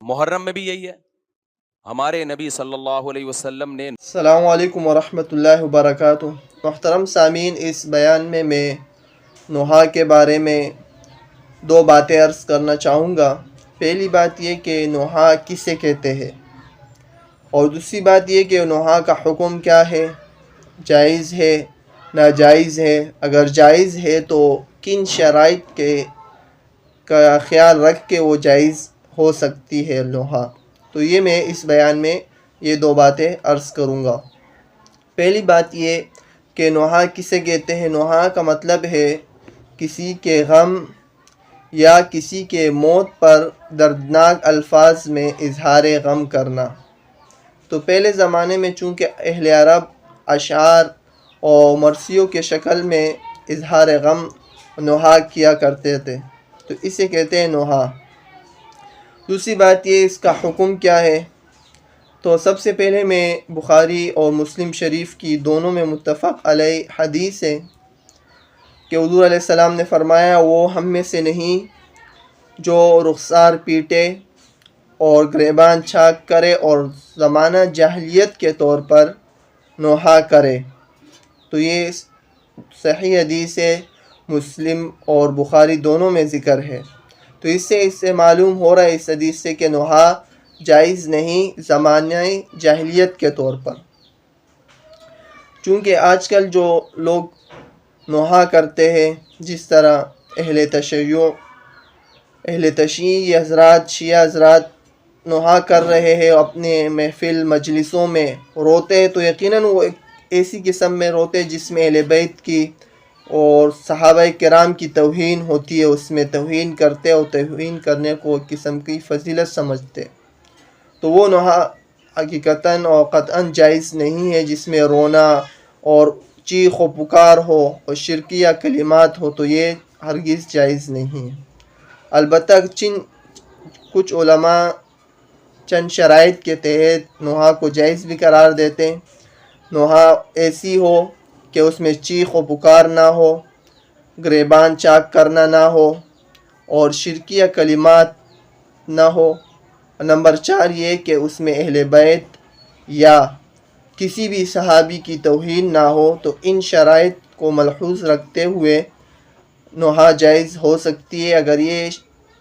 محرم میں بھی یہی ہے. ہمارے نبی صلی اللہ علیہ وسلم نے السلام علیکم ورحمۃ اللہ وبرکاتہ. محترم سامعین، اس بیان میں نوحہ کے بارے میں دو باتیں عرض کرنا چاہوں گا. پہلی بات یہ کہ نوحہ کسے کہتے ہیں، اور دوسری بات یہ کہ نوحہ کا حکم کیا ہے، جائز ہے ناجائز ہے، اگر جائز ہے تو کن شرائط کا خیال رکھ کے وہ جائز ہو سکتی ہے نوحہ. تو یہ میں اس بیان میں یہ دو باتیں عرض کروں گا. پہلی بات یہ کہ نوحہ کسے کہتے ہیں. نوحہ کا مطلب ہے کسی کے غم یا کسی کے موت پر دردناک الفاظ میں اظہار غم کرنا. تو پہلے زمانے میں چونکہ اہل عرب اشعار اور مرثیوں کے شکل میں اظہار غم نوحہ کیا کرتے تھے، تو اسے کہتے ہیں نوحہ. دوسری بات یہ اس کا حکم کیا ہے. تو سب سے پہلے میں بخاری اور مسلم شریف کی دونوں میں متفق علیہ حدیث ہے کہ حضور علیہ السلام نے فرمایا، وہ ہم میں سے نہیں جو رخسار پیٹے اور گریبان چاک کرے اور زمانہ جاہلیت کے طور پر نوحہ کرے. تو یہ صحیح حدیث ہے، مسلم اور بخاری دونوں میں ذکر ہے. تو اس سے معلوم ہو رہا ہے اس حدیث سے کہ نوحہ جائز نہیں زمانہ جاہلیت کے طور پر. چونکہ آج کل جو لوگ نوحہ کرتے ہیں، جس طرح اہل تشیع حضرات، شیعہ حضرات نوحہ کر رہے ہیں اپنے محفل مجلسوں میں روتے ہیں، تو یقیناً وہ ایک ایسی قسم میں روتے جس میں اہل بیت کی اور صحابہ کرام کی توہین ہوتی ہے. اس میں توہین کرتے اور توہین کرنے کو ایک قسم کی فضیلت سمجھتے. تو وہ نوحہ حقیقتاً اور قطعاً جائز نہیں ہے جس میں رونا اور چیخ و پکار ہو اور شرکیہ کلمات ہو، تو یہ ہرگز جائز نہیں ہے. البتہ کچھ علماء چند شرائط کے تحت نوحہ کو جائز بھی قرار دیتے ہیں. نوحہ ایسی ہو کہ اس میں چیخ و پکار نہ ہو، گریبان چاک کرنا نہ ہو اور شرکیہ کلمات نہ ہو. نمبر 4 یہ کہ اس میں اہل بیت یا کسی بھی صحابی کی توہین نہ ہو. تو ان شرائط کو ملحوظ رکھتے ہوئے نوحہ جائز ہو سکتی ہے. اگر یہ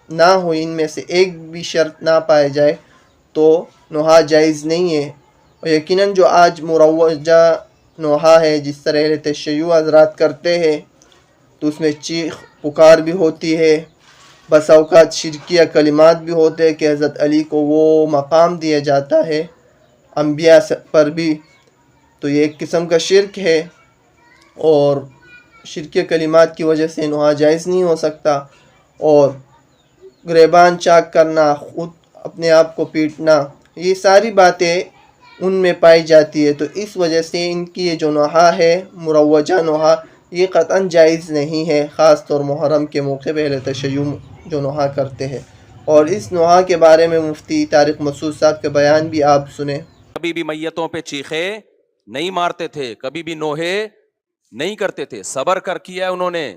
نہ ہو، ان میں سے ایک بھی شرط نہ پائے جائے تو نوحہ جائز نہیں ہے. اور یقیناً جو آج مروجہ نوحہ ہے جس طرح اہل تشیع حضرات کرتے ہیں، تو اس میں چیخ پکار بھی ہوتی ہے، بس اوقات شرکیہ کلمات بھی ہوتے ہیں کہ حضرت علی کو وہ مقام دیا جاتا ہے انبیاء پر بھی. تو یہ ایک قسم کا شرک ہے، اور شرکیہ کلمات کی وجہ سے نوحہ جائز نہیں ہو سکتا. اور گریبان چاک کرنا، خود اپنے آپ کو پیٹنا، یہ ساری باتیں ان میں پائی جاتی ہے. تو اس وجہ سے ان کی یہ جو نوحہ ہے، مروجہ نوحہ، یہ قطعاً جائز نہیں ہے، خاص طور محرم کے موقع پہ اہل تشیع جو نوحہ کرتے ہیں. اور اس نوحہ کے بارے میں مفتی طارق مسعود صاحب کے بیان بھی آپ سنیں. کبھی بھی میتوں پہ چیخے نہیں مارتے تھے، کبھی بھی نوحے نہیں کرتے تھے، صبر کر کیا ہے انہوں نے.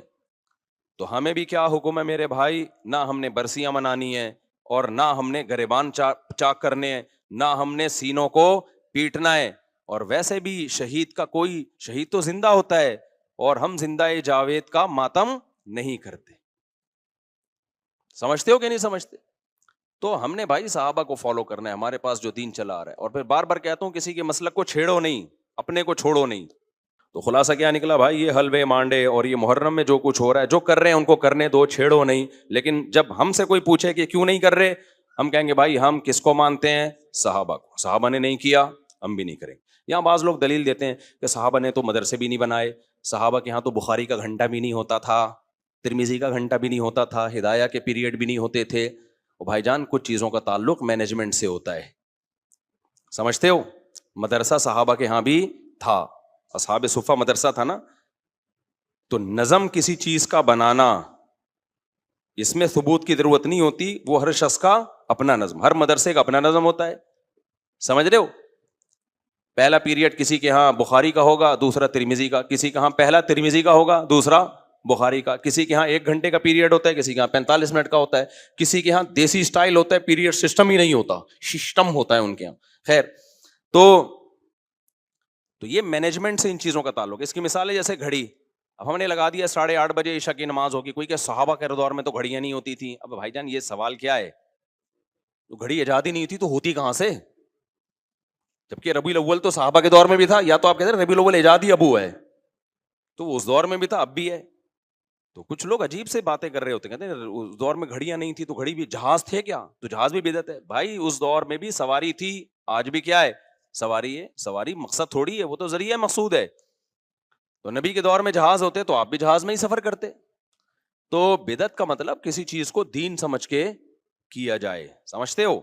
تو ہمیں بھی کیا حکم ہے میرے بھائی؟ نہ ہم نے برسیاں منانی ہیں، اور نہ ہم نے گریبان چاک کرنے ہیں، نہ ہم نے سینوں کو پیٹنا ہے. اور ویسے بھی شہید تو زندہ ہوتا ہے، اور ہم زندہ جاوید کا ماتم نہیں کرتے. سمجھتے ہو کہ نہیں سمجھتے؟ تو ہم نے بھائی صحابہ کو فالو کرنا ہے، ہمارے پاس جو دین چلا آ رہا ہے. اور پھر بار بار کہتا ہوں کسی کے مسلک کو چھیڑو نہیں، اپنے کو چھوڑو نہیں. تو خلاصہ کیا نکلا بھائی؟ یہ حلوے مانڈے اور یہ محرم میں جو کچھ ہو رہا ہے، جو کر رہے ہیں ان کو کرنے دو، چھیڑو نہیں. لیکن جب ہم سے کوئی پوچھے کہ کیوں نہیں کر رہے، ہم کہیں گے بھائی ہم کس کو مانتے ہیں؟ صحابہ کو. صحابہ نے نہیں کیا، ہم بھی نہیں کریں گے. یہاں بعض لوگ دلیل دیتے ہیں کہ صحابہ نے تو مدرسے بھی نہیں بنائے، صحابہ کے ہاں تو بخاری کا گھنٹہ بھی نہیں ہوتا تھا، ترمذی کا گھنٹہ بھی نہیں ہوتا تھا، ہدایہ کے پیریڈ بھی نہیں ہوتے تھے. بھائی جان، کچھ چیزوں کا تعلق مینجمنٹ سے ہوتا ہے، سمجھتے ہو؟ مدرسہ صحابہ کے ہاں بھی تھا، اصحاب صفہ مدرسہ تھا نا. تو نظم کسی چیز کا بنانا، اس میں ثبوت کی ضرورت نہیں ہوتی، وہ ہر شخص کا اپنا نظم، ہر مدرسے کا اپنا نظم ہوتا ہے. سمجھ رہے ہو؟ پہلا پیریڈ کسی کے ہاں بخاری کا ہوگا، دوسرا ترمذی کا. کسی کا ہاں پہلا ترمذی کا ہوگا، دوسرا بخاری کا, کسی کے ہاں 1 گھنٹے کا پیریڈ ہوتا ہے, کسی کے ہاں 45 منٹ کا ہوتا ہے, کسی کے ہاں دیسی اسٹائل ہوتا ہے, پیریڈ سسٹم ہی نہیں ہوتا, سسٹم ہوتا ہے ان کے ہاں. خیر, تو یہ مینجمنٹ سے ان چیزوں کا تعلق ہے. اس کی مثال ہے جیسے گھڑی, اب ہم نے لگا دیا 8:30 بجے عشاء کی نماز ہوگی, کوئی کہ صحابہ کے دور میں تو گھڑیاں نہیں ہوتی تھی. اب بھائی جان یہ سوال کیا ہے, تو گھڑی ایجاد ہی نہیں تھی تو ہوتی کہاں سے, جبکہ ربیع الاول تو صحابہ کے دور میں بھی تھا. یا تو آپ کہتے ہیں ربیع الاول ایجاد ہی ابو ہے, تو اس دور میں بھی تھا, اب بھی ہے. تو کچھ لوگ عجیب سے باتیں کر رہے ہوتے ہیں, کہتے ہیں اس دور میں گھڑیاں نہیں تھی تو گھڑی بھی, جہاز تھے کیا, تو جہاز بھی بدعت ہے. بھائی اس دور میں بھی سواری تھی, آج بھی کیا ہے, سواری ہے. سواری مقصد تھوڑی ہے, وہ تو ذریعہ مقصود ہے. تو نبی کے دور میں جہاز ہوتے تو آپ بھی جہاز میں ہی سفر کرتے. تو بدعت کا مطلب کسی چیز کو دین سمجھ کے کیا جائے, سمجھتے ہو.